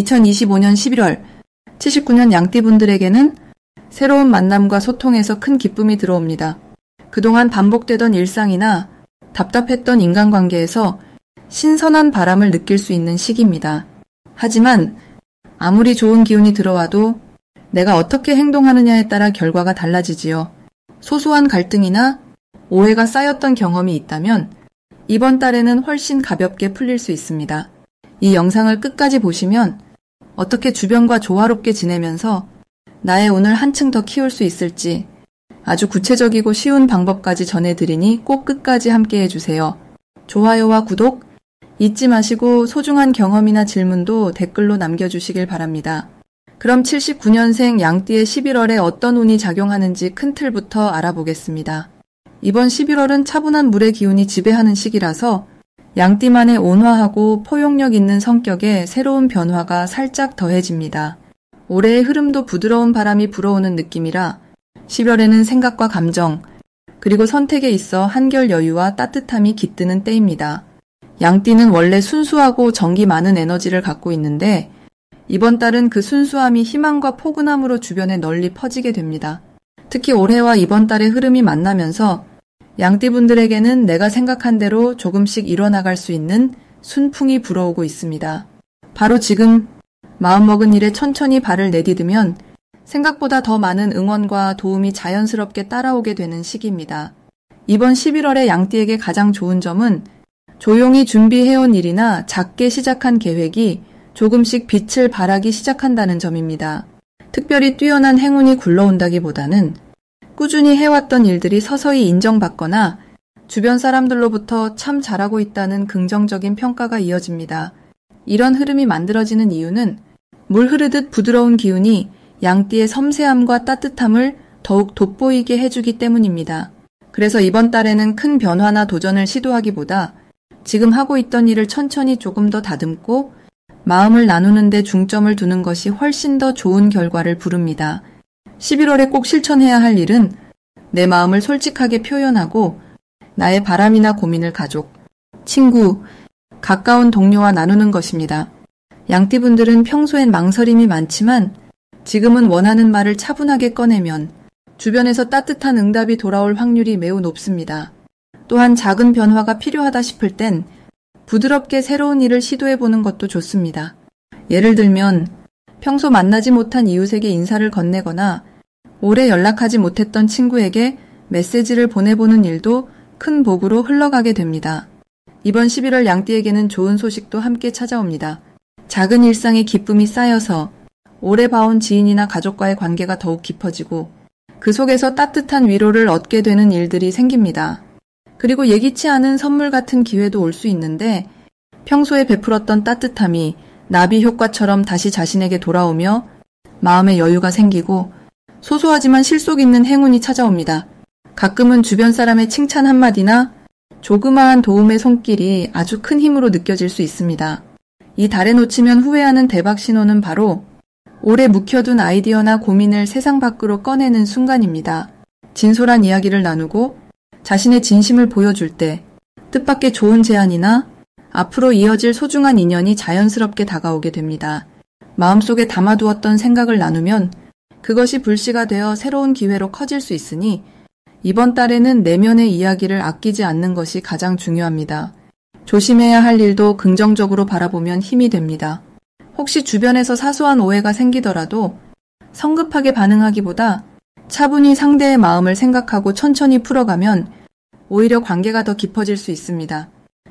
2025년 11월 79년 양띠분들에게는 새로운 만남과 소통에서 큰 기쁨이 들어옵니다. 그동안 반복되던 일상이나 답답했던 인간관계에서 신선한 바람을 느낄 수 있는 시기입니다. 하지만 아무리 좋은 기운이 들어와도 내가 어떻게 행동하느냐에 따라 결과가 달라지지요. 소소한 갈등이나 오해가 쌓였던 경험이 있다면 이번 달에는 훨씬 가볍게 풀릴 수 있습니다. 이 영상을 끝까지 보시면 어떻게 주변과 조화롭게 지내면서 나의 운을 한층 더 키울 수 있을지 아주 구체적이고 쉬운 방법까지 전해드리니 꼭 끝까지 함께 해주세요. 좋아요와 구독 잊지 마시고 소중한 경험이나 질문도 댓글로 남겨주시길 바랍니다. 그럼 79년생 양띠의 11월에 어떤 운이 작용하는지 큰 틀부터 알아보겠습니다. 이번 11월은 차분한 물의 기운이 지배하는 시기라서 양띠만의 온화하고 포용력 있는 성격에 새로운 변화가 살짝 더해집니다. 올해의 흐름도 부드러운 바람이 불어오는 느낌이라 11월에는 생각과 감정, 그리고 선택에 있어 한결 여유와 따뜻함이 깃드는 때입니다. 양띠는 원래 순수하고 정기 많은 에너지를 갖고 있는데 이번 달은 그 순수함이 희망과 포근함으로 주변에 널리 퍼지게 됩니다. 특히 올해와 이번 달의 흐름이 만나면서 양띠분들에게는 내가 생각한 대로 조금씩 이뤄나갈 수 있는 순풍이 불어오고 있습니다. 바로 지금 마음먹은 일에 천천히 발을 내디디면 생각보다 더 많은 응원과 도움이 자연스럽게 따라오게 되는 시기입니다. 이번 11월에 양띠에게 가장 좋은 점은 조용히 준비해온 일이나 작게 시작한 계획이 조금씩 빛을 발하기 시작한다는 점입니다. 특별히 뛰어난 행운이 굴러온다기보다는 꾸준히 해왔던 일들이 서서히 인정받거나 주변 사람들로부터 참 잘하고 있다는 긍정적인 평가가 이어집니다. 이런 흐름이 만들어지는 이유는 물 흐르듯 부드러운 기운이 양띠의 섬세함과 따뜻함을 더욱 돋보이게 해주기 때문입니다. 그래서 이번 달에는 큰 변화나 도전을 시도하기보다 지금 하고 있던 일을 천천히 조금 더 다듬고 마음을 나누는 데 중점을 두는 것이 훨씬 더 좋은 결과를 부릅니다. 11월에 꼭 실천해야 할 일은 내 마음을 솔직하게 표현하고 나의 바람이나 고민을 가족, 친구, 가까운 동료와 나누는 것입니다. 양띠분들은 평소엔 망설임이 많지만 지금은 원하는 말을 차분하게 꺼내면 주변에서 따뜻한 응답이 돌아올 확률이 매우 높습니다. 또한 작은 변화가 필요하다 싶을 땐 부드럽게 새로운 일을 시도해보는 것도 좋습니다. 예를 들면 평소 만나지 못한 이웃에게 인사를 건네거나 오래 연락하지 못했던 친구에게 메시지를 보내보는 일도 큰 복으로 흘러가게 됩니다. 이번 11월 양띠에게는 좋은 소식도 함께 찾아옵니다. 작은 일상의 기쁨이 쌓여서 오래 봐온 지인이나 가족과의 관계가 더욱 깊어지고 그 속에서 따뜻한 위로를 얻게 되는 일들이 생깁니다. 그리고 예기치 않은 선물 같은 기회도 올 수 있는데 평소에 베풀었던 따뜻함이 나비 효과처럼 다시 자신에게 돌아오며 마음의 여유가 생기고 소소하지만 실속 있는 행운이 찾아옵니다. 가끔은 주변 사람의 칭찬 한마디나 조그마한 도움의 손길이 아주 큰 힘으로 느껴질 수 있습니다. 이 달에 놓치면 후회하는 대박 신호는 바로 오래 묵혀둔 아이디어나 고민을 세상 밖으로 꺼내는 순간입니다. 진솔한 이야기를 나누고 자신의 진심을 보여줄 때 뜻밖의 좋은 제안이나 앞으로 이어질 소중한 인연이 자연스럽게 다가오게 됩니다. 마음속에 담아두었던 생각을 나누면 그것이 불씨가 되어 새로운 기회로 커질 수 있으니 이번 달에는 내면의 이야기를 아끼지 않는 것이 가장 중요합니다. 조심해야 할 일도 긍정적으로 바라보면 힘이 됩니다. 혹시 주변에서 사소한 오해가 생기더라도 성급하게 반응하기보다 차분히 상대의 마음을 생각하고 천천히 풀어가면 오히려 관계가 더 깊어질 수 있습니다.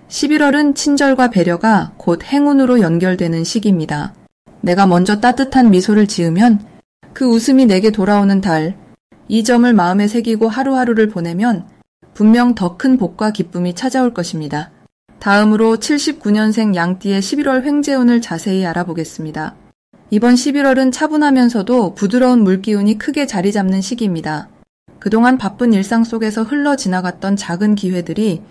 11월은 친절과 배려가 곧 행운으로 연결되는 시기입니다. 내가 먼저 따뜻한 미소를 지으면 그 웃음이 내게 돌아오는 달, 이 점을 마음에 새기고 하루하루를 보내면 분명 더 큰 복과 기쁨이 찾아올 것입니다. 다음으로 79년생 양띠의 11월 횡재운을 자세히 알아보겠습니다. 이번 11월은 차분하면서도 부드러운 물기운이 크게 자리 잡는 시기입니다. 그동안 바쁜 일상 속에서 흘러 지나갔던 작은 기회들이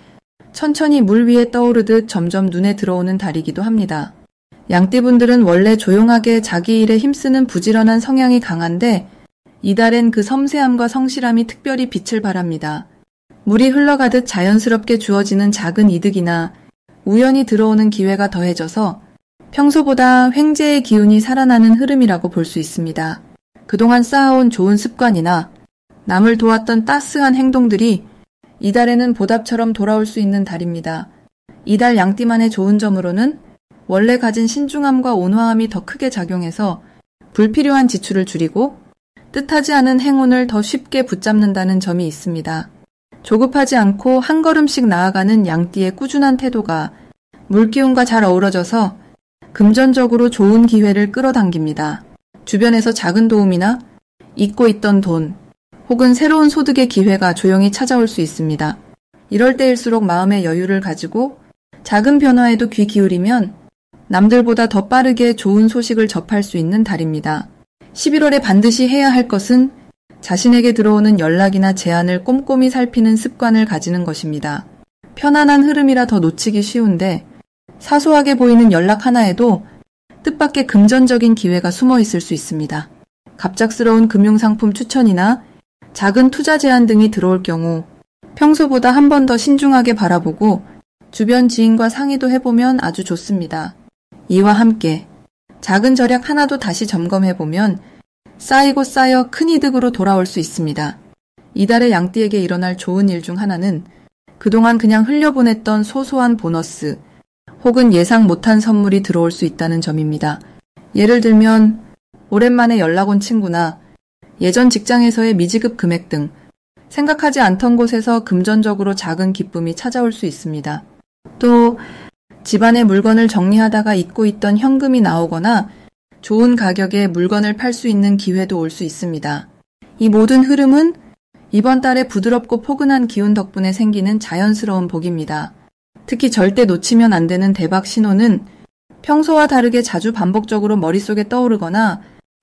천천히 물 위에 떠오르듯 점점 눈에 들어오는 달이기도 합니다. 양띠분들은 원래 조용하게 자기 일에 힘쓰는 부지런한 성향이 강한데 이달엔 그 섬세함과 성실함이 특별히 빛을 발합니다. 물이 흘러가듯 자연스럽게 주어지는 작은 이득이나 우연히 들어오는 기회가 더해져서 평소보다 횡재의 기운이 살아나는 흐름이라고 볼 수 있습니다. 그동안 쌓아온 좋은 습관이나 남을 도왔던 따스한 행동들이 이달에는 보답처럼 돌아올 수 있는 달입니다. 이달 양띠만의 좋은 점으로는 원래 가진 신중함과 온화함이 더 크게 작용해서 불필요한 지출을 줄이고 뜻하지 않은 행운을 더 쉽게 붙잡는다는 점이 있습니다. 조급하지 않고 한 걸음씩 나아가는 양띠의 꾸준한 태도가 물기운과 잘 어우러져서 금전적으로 좋은 기회를 끌어당깁니다. 주변에서 작은 도움이나 잊고 있던 돈 혹은 새로운 소득의 기회가 조용히 찾아올 수 있습니다. 이럴 때일수록 마음의 여유를 가지고 작은 변화에도 귀 기울이면 남들보다 더 빠르게 좋은 소식을 접할 수 있는 달입니다. 11월에 반드시 해야 할 것은 자신에게 들어오는 연락이나 제안을 꼼꼼히 살피는 습관을 가지는 것입니다. 편안한 흐름이라 더 놓치기 쉬운데 사소하게 보이는 연락 하나에도 뜻밖의 금전적인 기회가 숨어 있을 수 있습니다. 갑작스러운 금융상품 추천이나 작은 투자 제안 등이 들어올 경우 평소보다 한 번 더 신중하게 바라보고 주변 지인과 상의도 해보면 아주 좋습니다. 이와 함께 작은 절약 하나도 다시 점검해보면 쌓이고 쌓여 큰 이득으로 돌아올 수 있습니다. 이달의 양띠에게 일어날 좋은 일 중 하나는 그동안 그냥 흘려보냈던 소소한 보너스 혹은 예상 못한 선물이 들어올 수 있다는 점입니다. 예를 들면 오랜만에 연락 온 친구나 예전 직장에서의 미지급 금액 등 생각하지 않던 곳에서 금전적으로 작은 기쁨이 찾아올 수 있습니다. 또 집안의 물건을 정리하다가 잊고 있던 현금이 나오거나 좋은 가격에 물건을 팔 수 있는 기회도 올 수 있습니다. 이 모든 흐름은 이번 달에 부드럽고 포근한 기운 덕분에 생기는 자연스러운 복입니다. 특히 절대 놓치면 안 되는 대박 신호는 평소와 다르게 자주 반복적으로 머릿속에 떠오르거나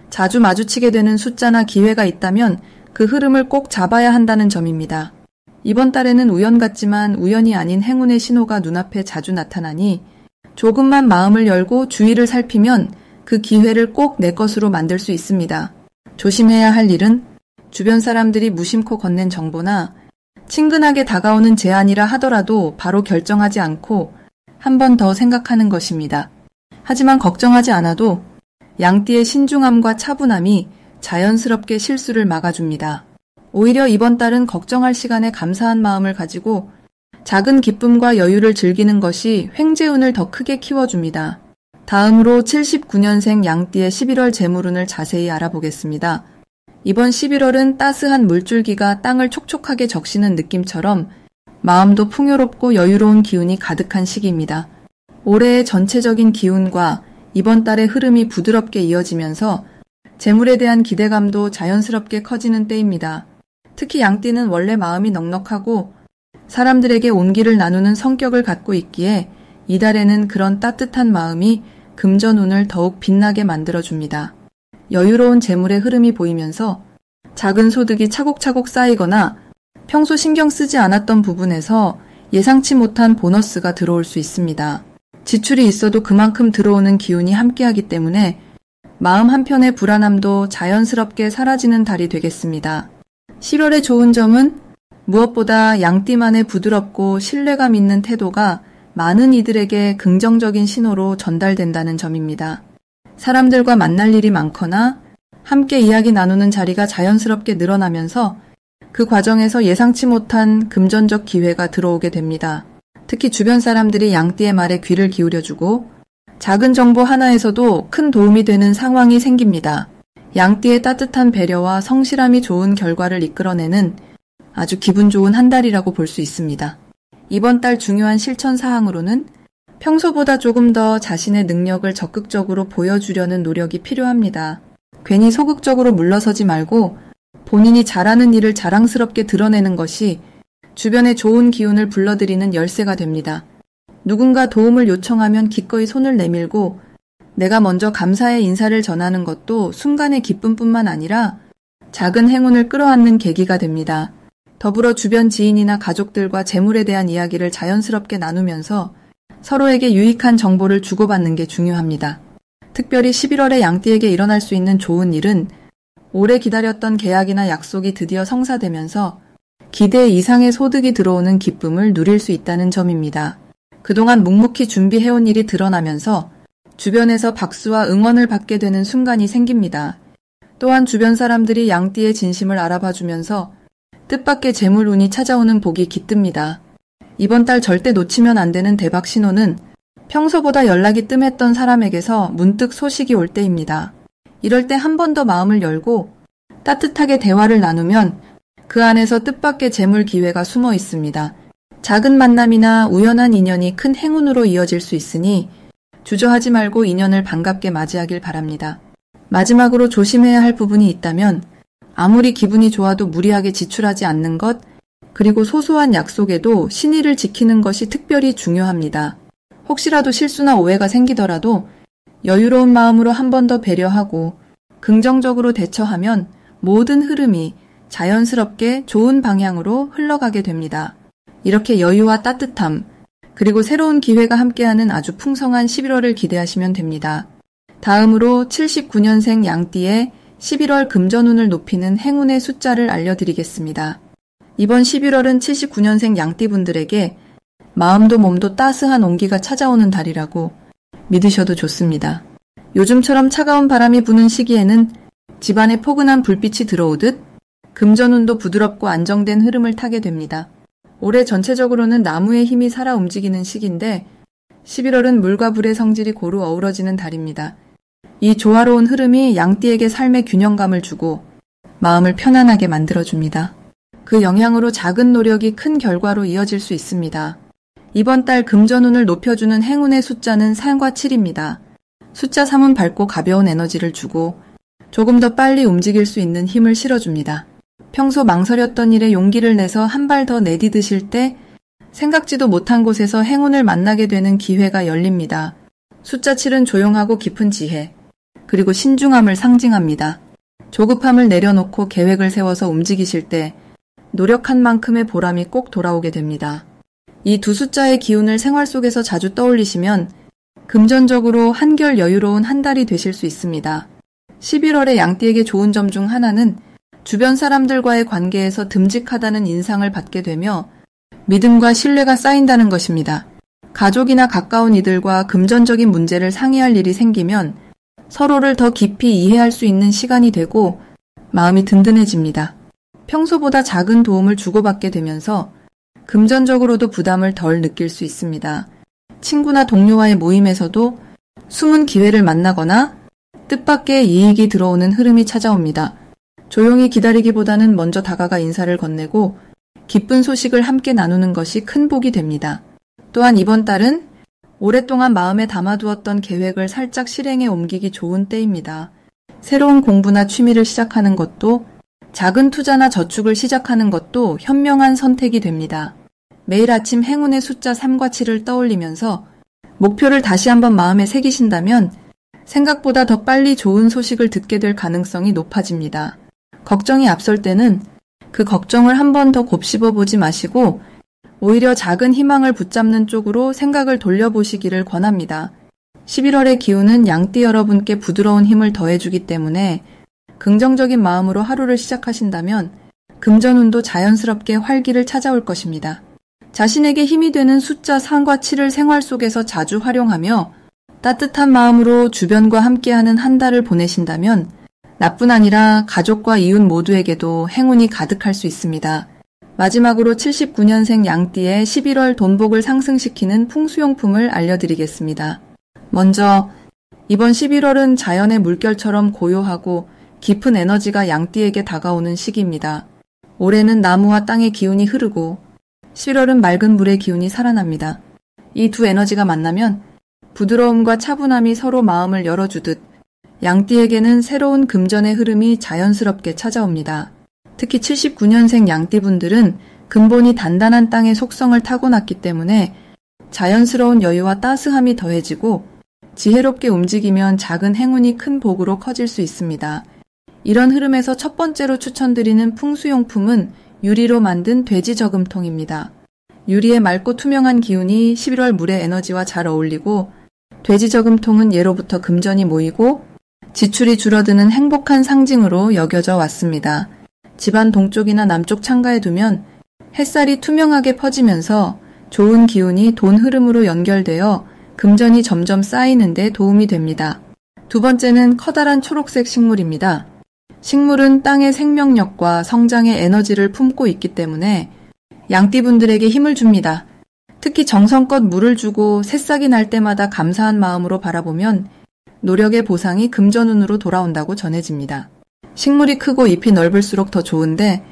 자주 마주치게 되는 숫자나 기회가 있다면 그 흐름을 꼭 잡아야 한다는 점입니다. 이번 달에는 우연 같지만 우연이 아닌 행운의 신호가 눈앞에 자주 나타나니 조금만 마음을 열고 주위를 살피면 그 기회를 꼭 내 것으로 만들 수 있습니다. 조심해야 할 일은 주변 사람들이 무심코 건넨 정보나 친근하게 다가오는 제안이라 하더라도 바로 결정하지 않고 한 번 더 생각하는 것입니다. 하지만 걱정하지 않아도 양띠의 신중함과 차분함이 자연스럽게 실수를 막아줍니다. 오히려 이번 달은 걱정할 시간에 감사한 마음을 가지고 작은 기쁨과 여유를 즐기는 것이 횡재운을 더 크게 키워줍니다. 다음으로 79년생 양띠의 11월 재물운을 자세히 알아보겠습니다. 이번 11월은 따스한 물줄기가 땅을 촉촉하게 적시는 느낌처럼 마음도 풍요롭고 여유로운 기운이 가득한 시기입니다. 올해의 전체적인 기운과 이번 달의 흐름이 부드럽게 이어지면서 재물에 대한 기대감도 자연스럽게 커지는 때입니다. 특히 양띠는 원래 마음이 넉넉하고 사람들에게 온기를 나누는 성격을 갖고 있기에 이달에는 그런 따뜻한 마음이 금전운을 더욱 빛나게 만들어줍니다. 여유로운 재물의 흐름이 보이면서 작은 소득이 차곡차곡 쌓이거나 평소 신경 쓰지 않았던 부분에서 예상치 못한 보너스가 들어올 수 있습니다. 지출이 있어도 그만큼 들어오는 기운이 함께하기 때문에 마음 한편의 불안함도 자연스럽게 사라지는 달이 되겠습니다. 11월의 좋은 점은 무엇보다 양띠만의 부드럽고 신뢰감 있는 태도가 많은 이들에게 긍정적인 신호로 전달된다는 점입니다. 사람들과 만날 일이 많거나 함께 이야기 나누는 자리가 자연스럽게 늘어나면서 그 과정에서 예상치 못한 금전적 기회가 들어오게 됩니다. 특히 주변 사람들이 양띠의 말에 귀를 기울여주고 작은 정보 하나에서도 큰 도움이 되는 상황이 생깁니다. 양띠의 따뜻한 배려와 성실함이 좋은 결과를 이끌어내는 아주 기분 좋은 한 달이라고 볼 수 있습니다. 이번 달 중요한 실천 사항으로는 평소보다 조금 더 자신의 능력을 적극적으로 보여주려는 노력이 필요합니다. 괜히 소극적으로 물러서지 말고 본인이 잘하는 일을 자랑스럽게 드러내는 것이 주변에 좋은 기운을 불러들이는 열쇠가 됩니다. 누군가 도움을 요청하면 기꺼이 손을 내밀고 내가 먼저 감사의 인사를 전하는 것도 순간의 기쁨뿐만 아니라 작은 행운을 끌어안는 계기가 됩니다. 더불어 주변 지인이나 가족들과 재물에 대한 이야기를 자연스럽게 나누면서 서로에게 유익한 정보를 주고받는 게 중요합니다. 특별히 11월에 양띠에게 일어날 수 있는 좋은 일은 오래 기다렸던 계약이나 약속이 드디어 성사되면서 기대 이상의 소득이 들어오는 기쁨을 누릴 수 있다는 점입니다. 그동안 묵묵히 준비해온 일이 드러나면서 주변에서 박수와 응원을 받게 되는 순간이 생깁니다. 또한 주변 사람들이 양띠의 진심을 알아봐주면서 뜻밖의 재물운이 찾아오는 복이 깃듭니다. 이번 달 절대 놓치면 안 되는 대박 신호는 평소보다 연락이 뜸했던 사람에게서 문득 소식이 올 때입니다. 이럴 때 한 번 더 마음을 열고 따뜻하게 대화를 나누면 그 안에서 뜻밖의 재물 기회가 숨어 있습니다. 작은 만남이나 우연한 인연이 큰 행운으로 이어질 수 있으니 주저하지 말고 인연을 반갑게 맞이하길 바랍니다. 마지막으로 조심해야 할 부분이 있다면 아무리 기분이 좋아도 무리하게 지출하지 않는 것, 그리고 소소한 약속에도 신의를 지키는 것이 특별히 중요합니다. 혹시라도 실수나 오해가 생기더라도 여유로운 마음으로 한 번 더 배려하고 긍정적으로 대처하면 모든 흐름이 자연스럽게 좋은 방향으로 흘러가게 됩니다. 이렇게 여유와 따뜻함, 그리고 새로운 기회가 함께하는 아주 풍성한 11월을 기대하시면 됩니다. 다음으로 79년생 양띠의 11월 금전운을 높이는 행운의 숫자를 알려드리겠습니다. 이번 11월은 79년생 양띠분들에게 마음도 몸도 따스한 온기가 찾아오는 달이라고 믿으셔도 좋습니다. 요즘처럼 차가운 바람이 부는 시기에는 집안에 포근한 불빛이 들어오듯 금전운도 부드럽고 안정된 흐름을 타게 됩니다. 올해 전체적으로는 나무의 힘이 살아 움직이는 시기인데 11월은 물과 불의 성질이 고루 어우러지는 달입니다. 이 조화로운 흐름이 양띠에게 삶의 균형감을 주고 마음을 편안하게 만들어줍니다. 그 영향으로 작은 노력이 큰 결과로 이어질 수 있습니다. 이번 달 금전운을 높여주는 행운의 숫자는 3과 7입니다. 숫자 3은 밝고 가벼운 에너지를 주고 조금 더 빨리 움직일 수 있는 힘을 실어줍니다. 평소 망설였던 일에 용기를 내서 한 발 더 내디드실 때 생각지도 못한 곳에서 행운을 만나게 되는 기회가 열립니다. 숫자 7은 조용하고 깊은 지혜, 그리고 신중함을 상징합니다. 조급함을 내려놓고 계획을 세워서 움직이실 때 노력한 만큼의 보람이 꼭 돌아오게 됩니다. 이 두 숫자의 기운을 생활 속에서 자주 떠올리시면 금전적으로 한결 여유로운 한 달이 되실 수 있습니다. 11월에 양띠에게 좋은 점 중 하나는 주변 사람들과의 관계에서 듬직하다는 인상을 받게 되며 믿음과 신뢰가 쌓인다는 것입니다. 가족이나 가까운 이들과 금전적인 문제를 상의할 일이 생기면 서로를 더 깊이 이해할 수 있는 시간이 되고 마음이 든든해집니다. 평소보다 작은 도움을 주고받게 되면서 금전적으로도 부담을 덜 느낄 수 있습니다. 친구나 동료와의 모임에서도 숨은 기회를 만나거나 뜻밖의 이익이 들어오는 흐름이 찾아옵니다. 조용히 기다리기보다는 먼저 다가가 인사를 건네고 기쁜 소식을 함께 나누는 것이 큰 복이 됩니다. 또한 이번 달은 오랫동안 마음에 담아두었던 계획을 살짝 실행에 옮기기 좋은 때입니다. 새로운 공부나 취미를 시작하는 것도 작은 투자나 저축을 시작하는 것도 현명한 선택이 됩니다. 매일 아침 행운의 숫자 3과 7을 떠올리면서 목표를 다시 한번 마음에 새기신다면 생각보다 더 빨리 좋은 소식을 듣게 될 가능성이 높아집니다. 걱정이 앞설 때는 그 걱정을 한 번 더 곱씹어 보지 마시고 오히려 작은 희망을 붙잡는 쪽으로 생각을 돌려보시기를 권합니다. 11월의 기운은 양띠 여러분께 부드러운 힘을 더해주기 때문에 긍정적인 마음으로 하루를 시작하신다면 금전운도 자연스럽게 활기를 찾아올 것입니다. 자신에게 힘이 되는 숫자 3과 7을 생활 속에서 자주 활용하며 따뜻한 마음으로 주변과 함께하는 한 달을 보내신다면 나뿐 아니라 가족과 이웃 모두에게도 행운이 가득할 수 있습니다. 마지막으로 79년생 양띠의 11월 돈복을 상승시키는 풍수용품을 알려드리겠습니다. 먼저 이번 11월은 자연의 물결처럼 고요하고 깊은 에너지가 양띠에게 다가오는 시기입니다. 올해는 나무와 땅의 기운이 흐르고 11월은 맑은 물의 기운이 살아납니다. 이 두 에너지가 만나면 부드러움과 차분함이 서로 마음을 열어주듯 양띠에게는 새로운 금전의 흐름이 자연스럽게 찾아옵니다. 특히 79년생 양띠분들은 근본이 단단한 땅의 속성을 타고났기 때문에 자연스러운 여유와 따스함이 더해지고 지혜롭게 움직이면 작은 행운이 큰 복으로 커질 수 있습니다. 이런 흐름에서 첫 번째로 추천드리는 풍수용품은 유리로 만든 돼지 저금통입니다. 유리의 맑고 투명한 기운이 11월 물의 에너지와 잘 어울리고 돼지 저금통은 예로부터 금전이 모이고 지출이 줄어드는 행복한 상징으로 여겨져 왔습니다. 집안 동쪽이나 남쪽 창가에 두면 햇살이 투명하게 퍼지면서 좋은 기운이 돈 흐름으로 연결되어 금전이 점점 쌓이는 데 도움이 됩니다. 두 번째는 커다란 초록색 식물입니다. 식물은 땅의 생명력과 성장의 에너지를 품고 있기 때문에 양띠분들에게 힘을 줍니다. 특히 정성껏 물을 주고 새싹이 날 때마다 감사한 마음으로 바라보면 노력의 보상이 금전운으로 돌아온다고 전해집니다. 식물이 크고 잎이 넓을수록 더 좋은데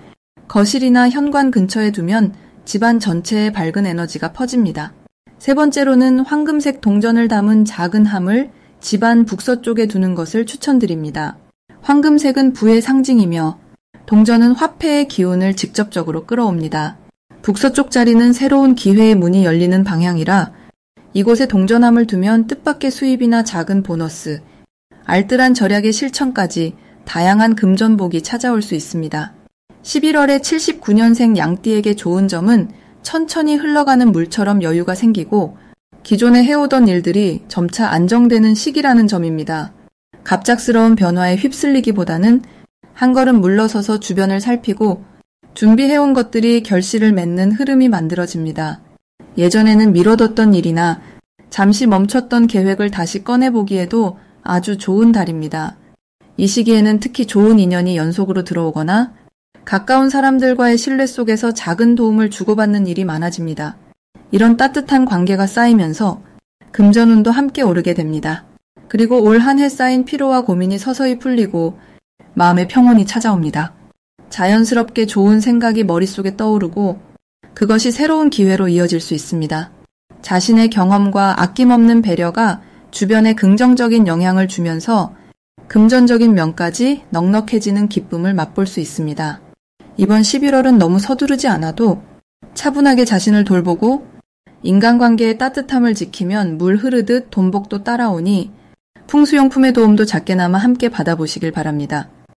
거실이나 현관 근처에 두면 집안 전체에 밝은 에너지가 퍼집니다. 세 번째로는 황금색 동전을 담은 작은 함을 집안 북서쪽에 두는 것을 추천드립니다. 황금색은 부의 상징이며 동전은 화폐의 기운을 직접적으로 끌어옵니다. 북서쪽 자리는 새로운 기회의 문이 열리는 방향이라 이곳에 동전함을 두면 뜻밖의 수입이나 작은 보너스, 알뜰한 절약의 실천까지 다양한 금전복이 찾아올 수 있습니다. 11월에 79년생 양띠에게 좋은 점은 천천히 흘러가는 물처럼 여유가 생기고 기존에 해오던 일들이 점차 안정되는 시기라는 점입니다. 갑작스러운 변화에 휩쓸리기보다는 한 걸음 물러서서 주변을 살피고 준비해온 것들이 결실을 맺는 흐름이 만들어집니다. 예전에는 미뤄뒀던 일이나 잠시 멈췄던 계획을 다시 꺼내보기에도 아주 좋은 달입니다. 이 시기에는 특히 좋은 인연이 연속으로 들어오거나 가까운 사람들과의 신뢰 속에서 작은 도움을 주고받는 일이 많아집니다. 이런 따뜻한 관계가 쌓이면서 금전운도 함께 오르게 됩니다. 그리고 올 한 해 쌓인 피로와 고민이 서서히 풀리고 마음의 평온이 찾아옵니다. 자연스럽게 좋은 생각이 머릿속에 떠오르고 그것이 새로운 기회로 이어질 수 있습니다. 자신의 경험과 아낌없는 배려가 주변에 긍정적인 영향을 주면서 금전적인 면까지 넉넉해지는 기쁨을 맛볼 수 있습니다. 이번 11월은 너무 서두르지 않아도 차분하게 자신을 돌보고 인간관계의 따뜻함을 지키면 물 흐르듯 돈복도 따라오니 풍수용품의 도움도 작게나마 함께 받아보시길 바랍니다.